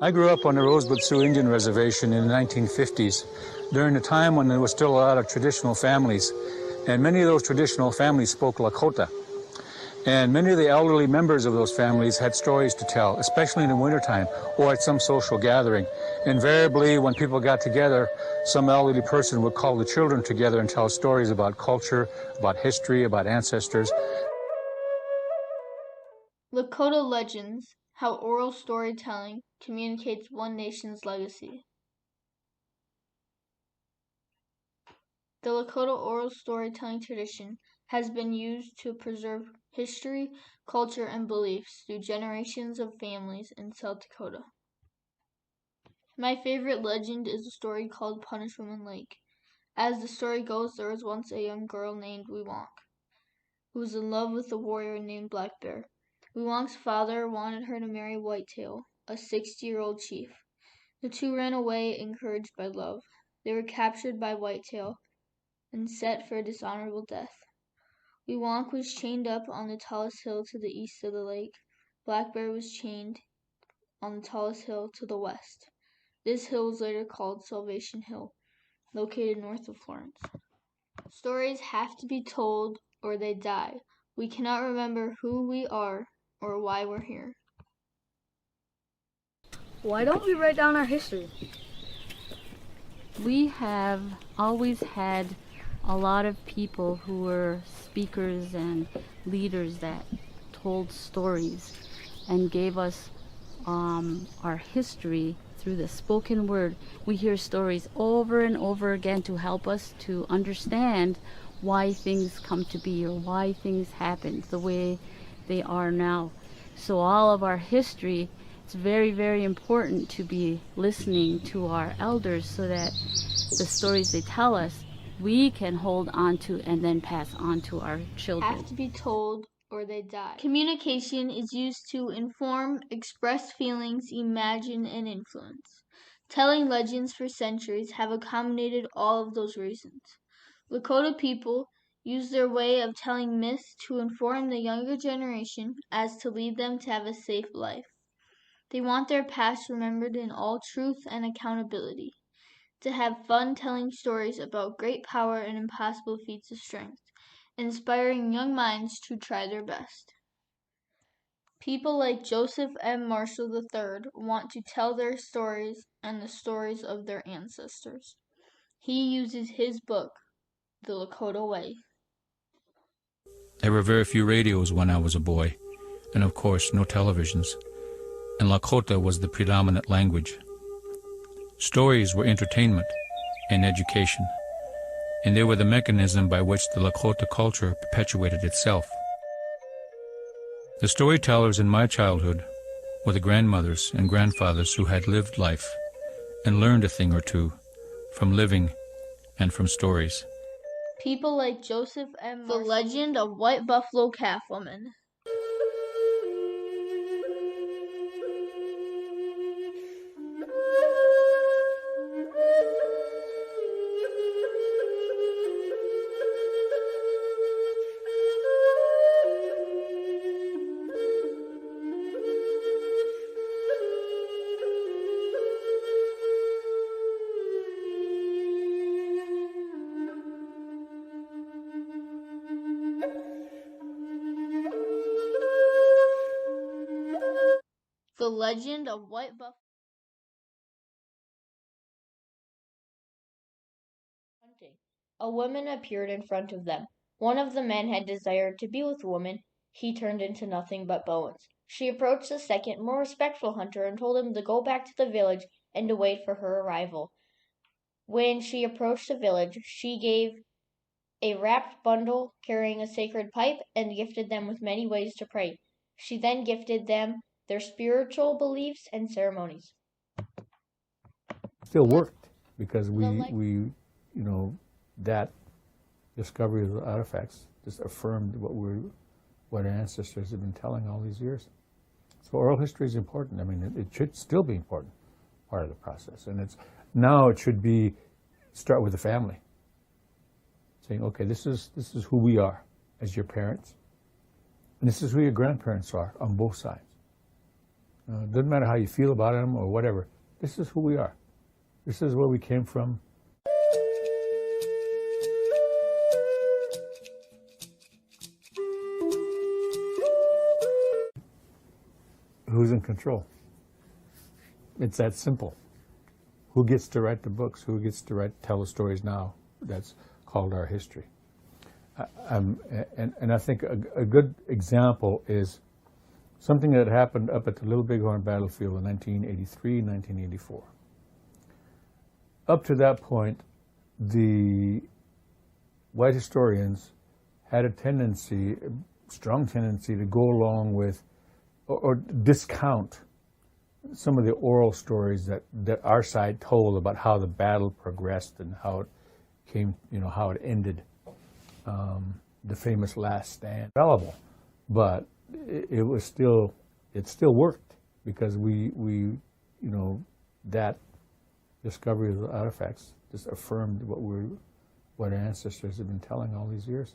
I grew up on the Rosebud Sioux Indian Reservation in the 1950s, during a time when there was still a lot of traditional families. And many of those traditional families spoke Lakota. And many of the elderly members of those families had stories to tell, especially in the wintertime or at some social gathering. Invariably, when people got together, some elderly person would call the children together and tell stories about culture, about history, about ancestors. Lakota legends, how oral storytelling communicates one nation's legacy. The Lakota oral storytelling tradition has been used to preserve history, culture, and beliefs through generations of families in South Dakota. My favorite legend is a story called Punishment Lake. As the story goes, there was once a young girl named Weewonk, who was in love with a warrior named Black Bear. Weewonk's father wanted her to marry Whitetail, a 60-year-old chief. The two ran away, encouraged by love. They were captured by Whitetail and set for a dishonorable death. Weewonk was chained up on the tallest hill to the east of the lake. Black Bear was chained on the tallest hill to the west. This hill was later called Salvation Hill, located north of Florence. Stories have to be told or they die. We cannot remember who we are or why we're here. Why don't we write down our history? We have always had a lot of people who were speakers and leaders that told stories and gave us our history through the spoken word. We hear stories over and over again to help us to understand why things come to be or why things happen the way they are now. So all of our history, it's very, very important to be listening to our elders so that the stories they tell us we can hold on to and then pass on to our children. Have to be told or they die. Communication is used to inform, express feelings, imagine, and influence. Telling legends for centuries have accommodated all of those reasons. Lakota people use their way of telling myths to inform the younger generation as to lead them to have a safe life. They want their past remembered in all truth and accountability, to have fun telling stories about great power and impossible feats of strength, inspiring young minds to try their best. People like Joseph M. Marshall III want to tell their stories and the stories of their ancestors. He uses his book, The Lakota Way. There were very few radios when I was a boy, and of course no televisions, and Lakota was the predominant language. Stories were entertainment and education, and they were the mechanism by which the Lakota culture perpetuated itself. The storytellers in my childhood were the grandmothers and grandfathers who had lived life and learned a thing or two from living and from stories. People like Joseph M. Marshall. The Legend of White Buffalo Calf Woman. The Legend of White Buffalo. Hunting. A woman appeared in front of them. One of the men had desired to be with the woman. He turned into nothing but bones. She approached the second, more respectful hunter and told him to go back to the village and to wait for her arrival. When she approached the village, she gave a wrapped bundle carrying a sacred pipe and gifted them with many ways to pray. She then gifted them their spiritual beliefs and ceremonies. Still worked because that discovery of the artifacts just affirmed what our ancestors have been telling all these years. So oral history is important. I mean, it should still be important part of the process, and it should start with the family, saying, okay, this is who we are as your parents, and this is who your grandparents are on both sides. Doesn't matter how you feel about them or whatever. This is who we are. This is where we came from. Who's in control? It's that simple. Who gets to write the books? Who gets to tell the stories now? That's called our history. And I think a good example is something that happened up at the Little Bighorn battlefield in 1983, 1984. Up to that point, the white historians had a tendency, a strong tendency, to go along with or discount some of the oral stories that our side told about how the battle progressed and how it came, how it ended, the famous last stand. Available, but it still worked because we that discovery of the artifacts just affirmed what our ancestors have been telling all these years.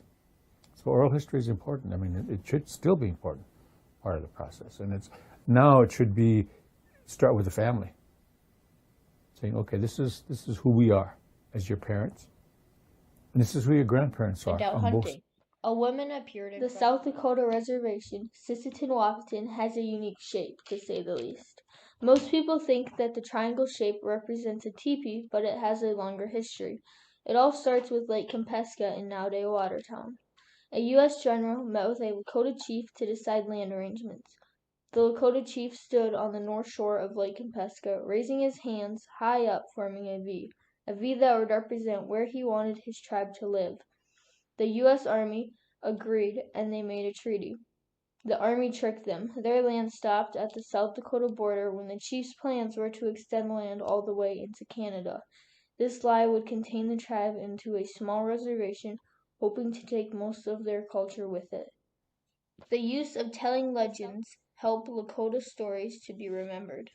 So oral history is important. I mean, it should still be important part of the process, and it should be start with the family, saying, okay, this is who we are as your parents, and this is who your grandparents are. Out hunting. A woman appeared in The South Dakota reservation, Sisseton-Wahpeton, has a unique shape, to say the least. Most people think that the triangle shape represents a teepee, but it has a longer history. It all starts with Lake Kempesca in nowadays Watertown. A U.S. general met with a Lakota chief to decide land arrangements. The Lakota chief stood on the north shore of Lake Kempesca, raising his hands high up, forming a V that would represent where he wanted his tribe to live. The U.S. Army agreed, and they made a treaty. The Army tricked them. Their land stopped at the South Dakota border when the chief's plans were to extend land all the way into Canada. This lie would contain the tribe into a small reservation, hoping to take most of their culture with it. The use of telling legends help Lakota stories to be remembered.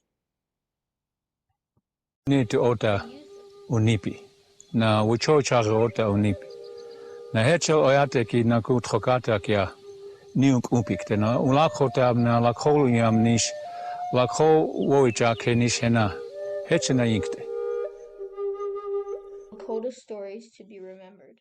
Ni to ota unipi. Na wucho chaga ota unipi. Na hecho oyate ki na ku trokata kia niuk upik te na ulakota na lakho yam nish lakho woicha ke nishena hechena yinkte. Lakota stories to be remembered.